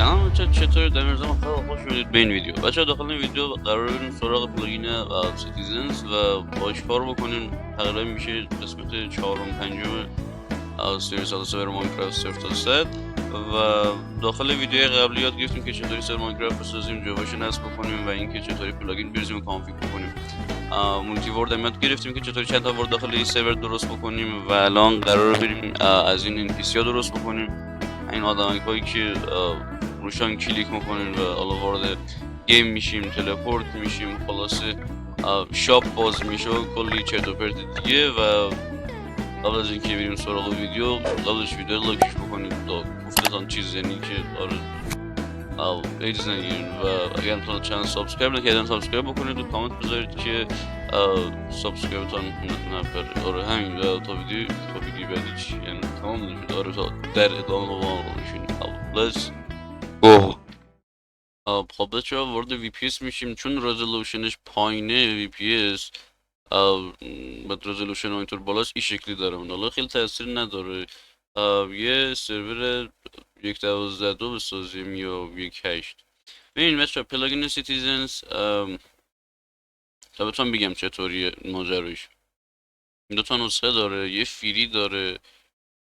سلام بچه، چطور در زمان خیلی خوش اومدید به این ویدیو. بچه داخل این ویدیو قرار بریم سراغ پلاگین سیتیزنز و باش کار بکنیم. تقریبا میشه قسمت 4 و 5 سری سرور ماینکرافت صفر تا 100 و داخل ویدیو قبلی یاد گرفتیم که چطوری سرور ماینکرافت بسازیم، جاواش نصب بکنیم و اینکه چطوری پلاگین بریزیم و کانفیگ بکنیم. مولتی ورد هم یاد گرفتیم که چطوری چند تا ورد داخل این سرور درست بکنیم و الان قرار بریم از این NPC ها درست بکنیم. این آدمایی که روشان کلیک میکنین و حالا وارد گیم میشیم، تلپورت میشیم، خلاصه شاپ باز میشه و کلی چرت و پرت دیگه. و قبل از اینکه بریم سراغ ویدیو، قبلش ویدیو لایکش بکنید تا گفتتان چیز، یعنی که آره ایدز نگیرین و اگر تا چند سابسکرایب نکردن سابسکرایب بکنید و کامنت بذارید که سابسکرایبتان نپره. آره همین. و تا ویدیو بعدی چی یعنی تمام نشد. آره تا در ادامه با ما بشین. let's go. خب بچه ها وارد VPS میشیم. چون رزولوشنش پایینه VPS بعد رزولوشن اینطور بالاست این شکلی داره. حالا خیلی تاثیر نداره. یه سرور 1.12 بسازیم یا 1.8. ببین بچه پلاگین سیتیزنز تا بهتون بگم چطوریه ماجراش. این دوتا نسخه داره، یه فری داره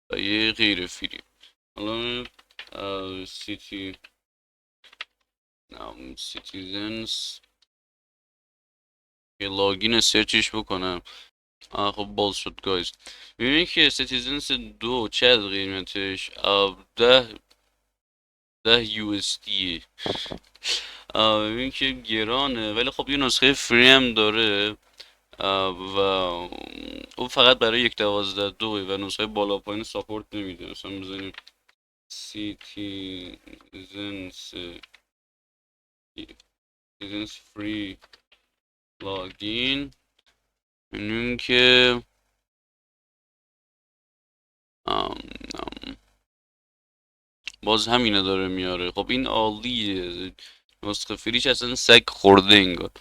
و یه غیر فری. حالا سیتیزنز یه لاگین سرچش بکنم. خب باز شد گایز. میبینید که سیتیزنز 2 چقدر قیمتش 10 USD. ببین که گرانه، ولی خب یه نسخه فری هم داره و اون فقط برای 1.12 و نسخه بالا پایین ساپورت نمیده. مثلا بزنیم سیتیزنز فری پلاگین، میبینیم که باز همینه داره میاره. خب این عالیه، نسخه فریش اصلا سگ خورده انگار.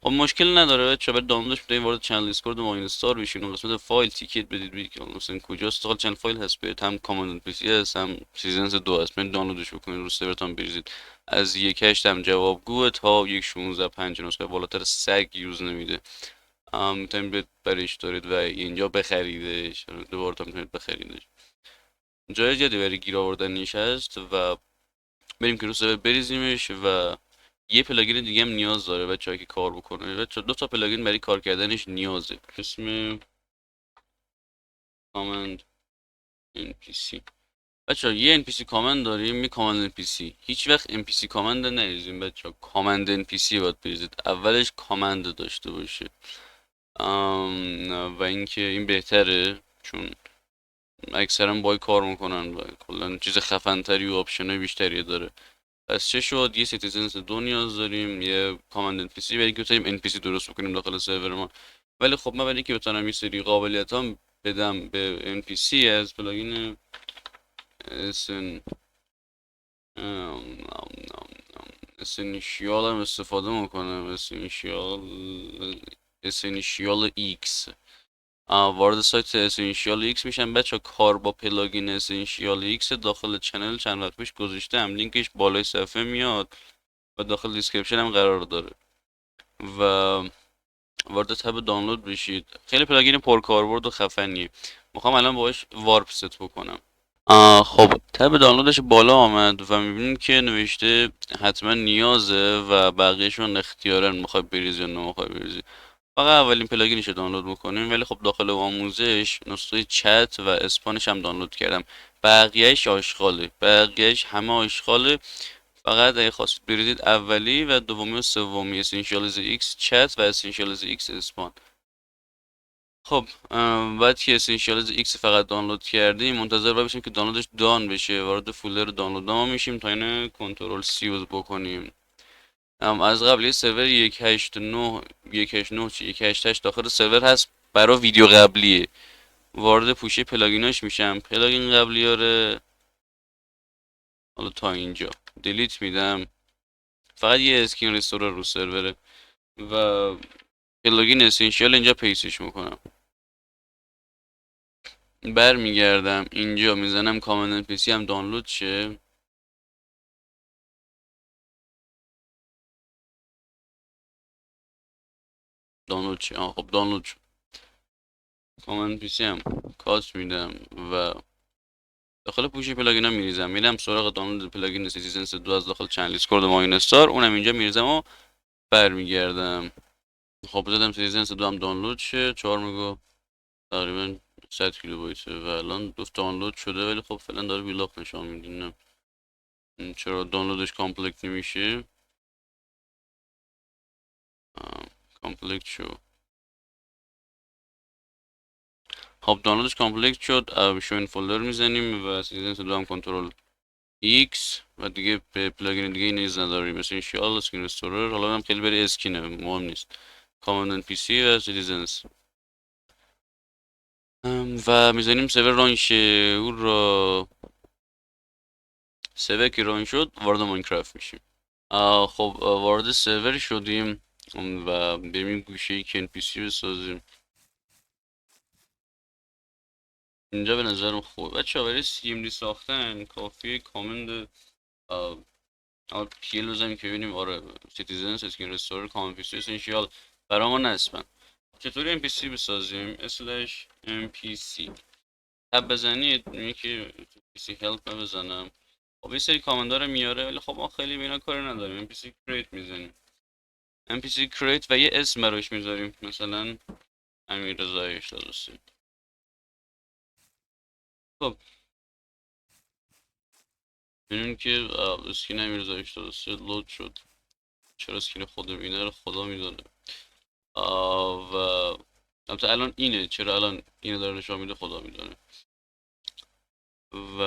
خب مشکل نداره بچه، بعد دانلودش بدید، وارد چنل دیسکورد ماینستار بشین و قسمت فایل تیکت بدید که مثلا کجاست. حالا چند فایل هست برید، هم کاماند پی سی هست هم سیزنز 2 هست، برید دانلودش بکنید رو سرورتون بریزید. از 1.8 هم جوابگوه تا 1.16.5 نسخه بالاتر سگ یوز نمیده. میتونید برایش دارید و اینجا بخریدش، دوباره تا میتونید بخریدش. جای جدی برای گیر آوردنش هست و بریم که رو سرور بریزیمش. و یه پلاگین دیگه هم نیاز داره بچه‌ها که کار بکنه. بچه 2 تا پلاگین برای کار کردنش نیازه. اسم کامند NPC. بچه‌ها یه NPC کامند داریم، می کامند NPC. هیچ وقت NPC کامند نریزیم بچه‌ها، کامند NPC باید بریزید. اولش کامند داشته باشه. و اینکه این بهتره چون اکثرا بای کار میکنن و کلا چیز خفن‌تری و آپشنای بیشتری داره. پس چه شد؟ یه سیتیزنز 2 نیاز داریم، یه کاماند NPC برای اینکه بتونیم NPC درست بکنیم داخل سرور ما. ولی خب من برای اینکه بتونم یه سری قابلیت هم بدم به NPC از پلاگین اسنشیال هم استفاده میکنم. اسنشیال X. وارد سایت اسنشیال ایکس میشم بچه. کار با پلاگین اسنشیال ایکس داخل چنل چند وقت پیش گذاشتم، لینکش بالای صفحه میاد و داخل دیسکریپشن هم قرار داره و وارد تب دانلود بشید. خیلی پلاگین پرکاربرد و خفنیه. میخوام الان باهاش وارپ ست بکنم. خب تب دانلودش بالا آمد و میبینیم که نوشته حتما نیازه و بقیهشون اختیارن میخوای بریزی یا نمیخوای بریزی. فقط اولین پلاگینش رو دانلود میکنیم. ولی خب داخل آموزش نسخه چت و اسپانش هم دانلود کردم. بقیهش آشغاله، بقیهش همه آشغاله. فقط اگه خواستید بریزید اولی و دومی و سومی اسنشیالز ایکس چت و اسنشیالز ایکس اسپان. خب بعد که اسنشیالز ایکس فقط دانلود کردیم منتظر باشیم که دانلودش دان بشه. وارد فولدر دانلود ما میشیم تا اینو کنترل سی یوز بکنیم. از قبل یه سرور 1.89 1.88 داخل سرور هست برای ویدیو قبلیه. وارد پوشه پلاگیناش میشم. پلاگین قبلیاره حالا تا اینجا دیلیت میدم. فقط یه اسکین ریستور رو سروره و پلاگین اسنشیال اینجا پیستش میکنم. برمیگردم اینجا میزنم کامند NPC هم دانلود شه. دانلود چی؟ خب دانلود شد. کامنت پی سی هم کات میدم و داخل پوش پلاگین ها میریزم، میرم سراغ دانلود پلاگین سیتیزنس 2 از داخل چنل دیسکورد ماین استار، اونم اینجا میریزم و برمیگردم. خب زدم سیتیزنس 2 هم دانلود شه، 4 مگا تقریبا 100 کیلوبایته و الان دوست دانلود شده، ولی خب فعلا داره بیلاخ نشون میده. چرا دانلودش کامپلیت نمیشه؟ کامپلیت شو. خب دانلودش کامپلیت شد، شو این فولدر میزنیم و سیتیزنس 2 هم کنترل ایکس و دیگه به پلاگین دیگه نیز نداریم، مثل اینشیال، اسکین رستورر. حالا هم خیلی بری اسکینه، مهم نیست. کاماندن پی سی و سیتیزنز و میزنیم سرور ران شه. او را سرور که ران شد وارد ماینکرافت میشیم. خب وارد سرور شدیم و بریم این گوشه که NPC بسازیم. اینجا به نظرم خوب بچه ها برای CMD ساختن کافیه کامند پیل بزنیم که ببینیم آره سیتیزنز اسکین رستورر کامن پی سی اسنشیال برای ما نصبن. چطوری NPC بسازیم؟ /NPC تب بزنید میگه که NPC help بزنم. خب یه سری کامندا رو میاره، ولی خب ما خیلی به اینا کاری نداریم. NPC create میزنیم، NPC create و یه اسم براش میذاریم، مثلا امیررضا 83. خب ببینیم که اسکین امیررضا 83 لود شد. چرا اسکین خودم اینه رو خدا میدونه. و البته الان اینه، چرا الان اینو داره نشون میده خدا میدونه. و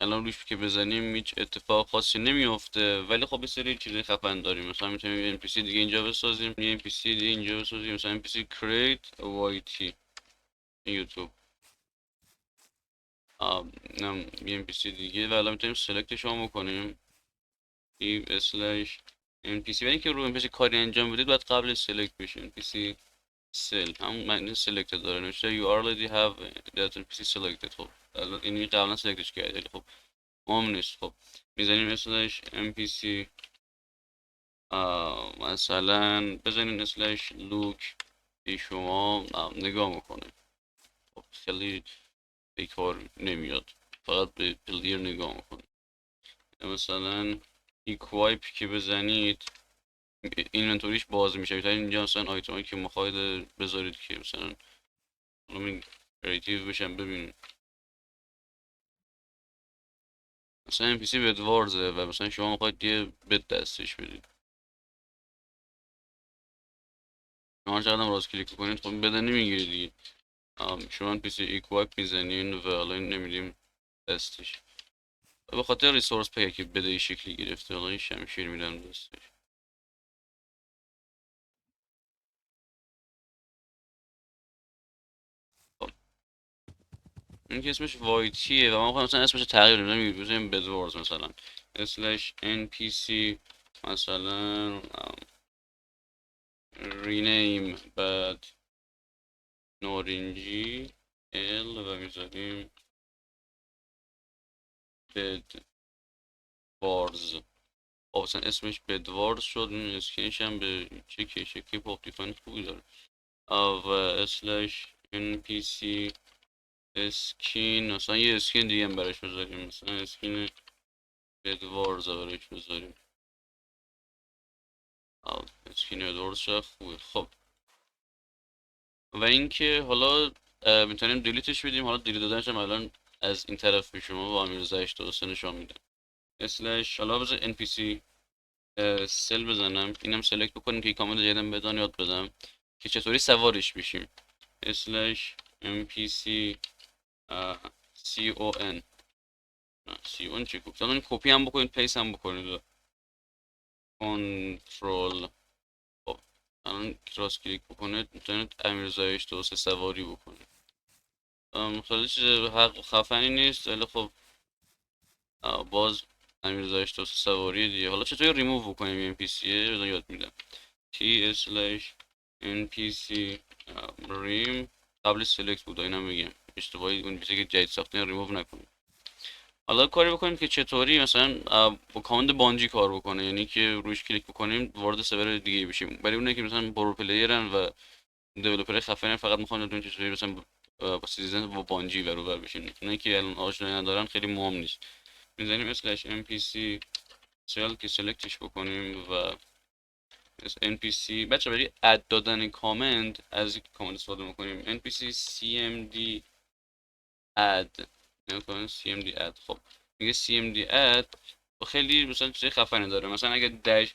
الان روش که بزنیم هیچ اتفاق خاصی نمیفته، ولی خب یه سری چیزای خفن داریم. مثلا میتونیم NPC دیگه اینجا بسازیم، یه NPC دیگه اینجا بسازیم، مثلا NPC create YT یوتیوب. اینم یه NPC دیگه و الان میتونیم سلکتش هم بکنیم /NPC. ولی اینکه رو NPC کاری انجام بدید باید قبل سلکت بشه. NPC سل همون معنی سلکت داره، نوشته you already have that NPC selected. خب این قبلا سلکتش کرده، ولی خب مهم نیست. خب میزنیم /NPC مثلا بزنین /لوک ای شما نگاه میکنه. خب خیلی بیکار نمیاد، فقط به پلیر نگاه میکنه. مثلا ایکوایپ که بزنید اینونتوریش باز میشه. تا اینجا مثلا آیتمایی که میخواید بذارید که مثلا همین کریتیو بشن. ببینید مثلا NPC بدوارزه و مثلا شما میخواید یه بد دستش بدید، شما چقدر راست کلیک کنید خب بده نمیگیرید دیگه. شما NPC ایکوایپ میزنین و حالا نمیدیم دستش، به خاطر ریسورس پک که بده این شکلی گرفته. حالا این شمشیر میدم دستش. خب این که اسمش وایتیه و ما میخوایم مثلا اسمش تغییر بدیم، بزنیم بدوارز مثلا /NPC مثلا رینیم بعد نارنجی ال و میذاریم بدوارز. خب مثلا اسمش بدوارز شد. این اسکینش هم به چه شکلی پاپ دیفاینت خوبی داره. و /NPC اسکین مثلا یه اسکین دیگه هم براش بذاریم، مثلا اسکین بدوارز براش بذاریم. اسکین بدوارز شد خوبه. خب و اینکه حالا میتونیم دیلیتش بدیم. حالا دیلیت دادنش هم الان از این طرف به شما با امیررضا 83 نشون میدم. حالا بذار NPC سل بزنم، اینم سلکت بکنیم که کامنت جدیدم بدان یاد بدم که چطوری سوارش بشیم. /NPC CON CON چی گفت؟ الان کپی هم بکنید پیس هم بکنید کنترل. خب الان راست کلیک بکنید میتونید امیررضا 83 سواری بکنید. خیلی چیز خفنی نیست، ولی خب باز امیررضا 83 سواری دیگه. حالا چطوری ریموو بکنیم این NPC یاد میدم. /NPC ریم قبل سلکت بود، اینم میگم اشتباهی اون NPC که جدید ساختین ریموو نکنید. حالا کاری بکنیم که چطوری مثلا با کاماند بانجی کار بکنه، یعنی که روش کلیک بکنیم وارد سرور دیگه بشیم. برای اونایی که مثلا پرو پلیرن و دیولپر خفنن فقط میخوان بدون چطوری مثلا با سیزن با بانجی برابر بشین. اونایی که الان آشنایی ندارن خیلی مهم نیست. میزنیم اسلش npc سل که سلکتش بکنیم و npc بچه برای اد دادن کامنت از یک کامنت استفاده میکنیم npc cmd add cmd add. خب میگه cmd add خیلی مثلا چیز خفنی داره. مثلا اگه داش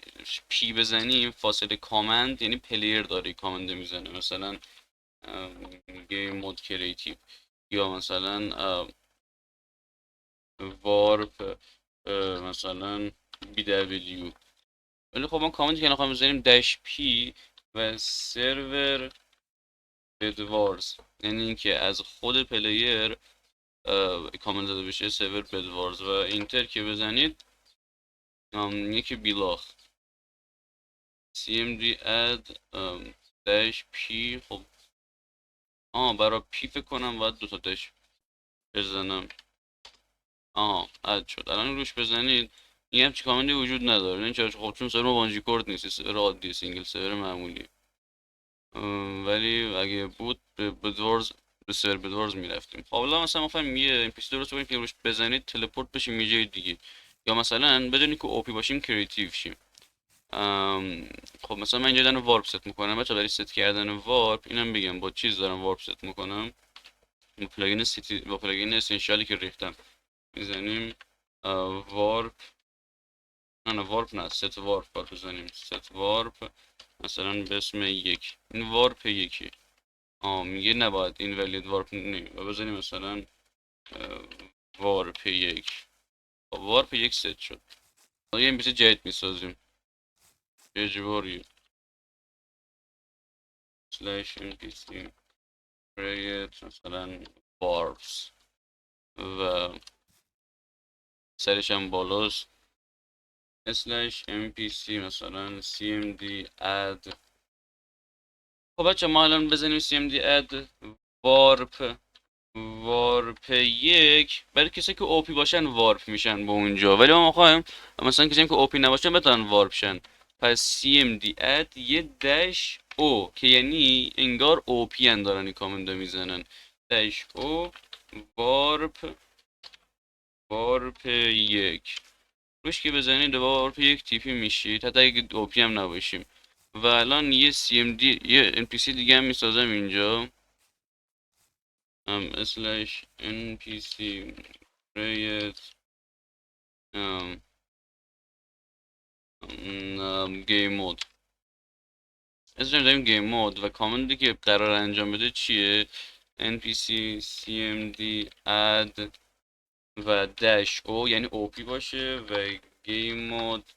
پی بزنیم فاصله کامند یعنی پلیر داره کامنت میزنه، مثلا گیم مود کریتیو یا مثلا وارپ مثلا بی‌دبلیو. ولی خب ما کامنتی که نخواهیم بزنیم داش پی و سرور بدوارز، یعنی اینکه از خود پلیر کامنت داده بشه سرور بدوارز و اینتر که بزنید یکی بیلاخ cmd add داش پی. خب برای پی فکر کنم باید دوتا داش بزنم. اد شد. الان روش بزنید این همچی کامنتی وجود نداره. این خب چون سرور بانجی کورد نیست، سرور عادی سینگل سرور معمولی. ولی اگه بود به بدوارز به سرور بدوارز میرفتیم. خب حالا مثلا میخوایم یه NPC درست بکنیم که روش بزنید تلپورت بشیم یه جای دیگه، یا مثلا بدونی که اوپی باشیم کریتیو شیم. خب مثلا من اینجا دارم وارپ ست میکنم. بچا برای ست کردن وارپ اینم بگم با چیز دارم وارپ ست میکنم، پلاگین سیتی با پلاگین اسنشیالی که ریختم میزنیم وارپ نه وارپ نه ست وارپ باید بزنیم. ست وارپ مثلا به اسم یک. این وارپ یکی میگه نباید این ولید وارپ بزنیم مثلا وارپ یک. وارپ یک ست شد. حالا یه NPC جدید میسازیم اجباری سلش NPC create مثلا وارپس و سرش هم بالاست اسلش npc مثلا cmd add. خب بچه ما الان بزنیم cmd add وارپ یک برای کسی که اوپی باشن وارپ میشن با اونجا، ولی ما میخوایم مثلا کسی که اوپی نباشن بتونن وارپ شن. پس cmd add یه داش او که یعنی انگار اوپی ان دارن این کامنت میزنن. داش او وارپ یک روش که بزنید وارپ یک تیپی میشید حتی اگه اوپی هم نباشیم. و الان یه cmd یه npc دیگه هم میسازم اینجا اسلش npc create game mode. اسمش داریم game mode و کامندی که قرار انجام بده چیه؟ npc cmd add و dash o یعنی op باشه و game mode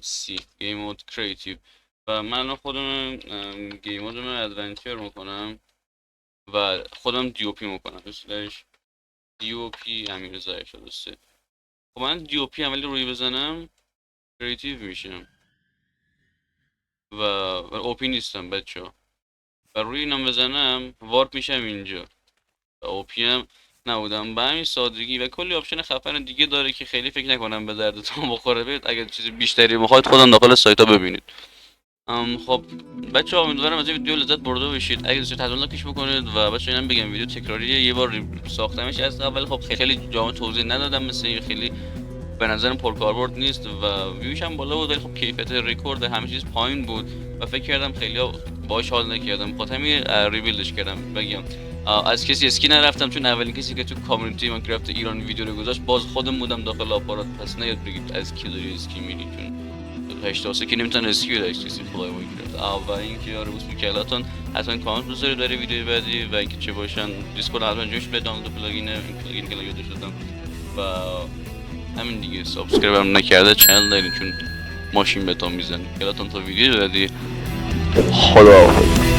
c game mode creative. و من خودم game mode رو ادونچر میکنم و خودم دی او پی میکنم اسلش دی او پی امیر زایر شده سه. خب من دی او پی عملی روی بزنم کریتیو میشم و او پی نیستم بچه ها و روی اینم بزنم وارپ میشم اینجا و او پی هم نبودم. به همین سادگی و کلی آپشن خفن دیگه داره که خیلی فکر نکنم به دردتون بخوره. بید اگر چیز بیشتری میخواید خودم داخل سایت ها ببینید. خب بچه ها امیدوارم از این ویدیو لذت برده باشید. اگه دوست دارید لاکش بکنید و بچه اینم بگم ویدیو تکراریه، یه بار ساختمش از اول. خب خیلی جامع توضیح ندادم مثل خیلی به نظرم پرکاربرد نیست و ویوش هم بالا بود ولی خب کیفیت رکورد همه چیز پایین بود و فکر کردم خیلی باهاش حال نکردم خاطر همین ریبیلدش کردم. بگم از کسی اسکی نرفتم چون اولین کسی که تو کامیونیتی ماینکرافت ایران ویدیو رو گذاشت باز خودم بودم داخل آپارات. پس نیاد بگید از کی داری اسکی میری چون 83 که نمیتونن اسکی رو داشت کسی فلای ماینکرافت. و اینکه آره بوس میکلاتون حتما کامنت بذارید برای ویدیو بعدی و اینکه چه باشن دیسکورد حتما جوش به دانلود پلاگین این پلاگین که یادش دادم و همین دیگه. سابسکرایب هم نکرده چنل دارین چون ماشین بهتون میزنه. تا ویدیو بعدی خدا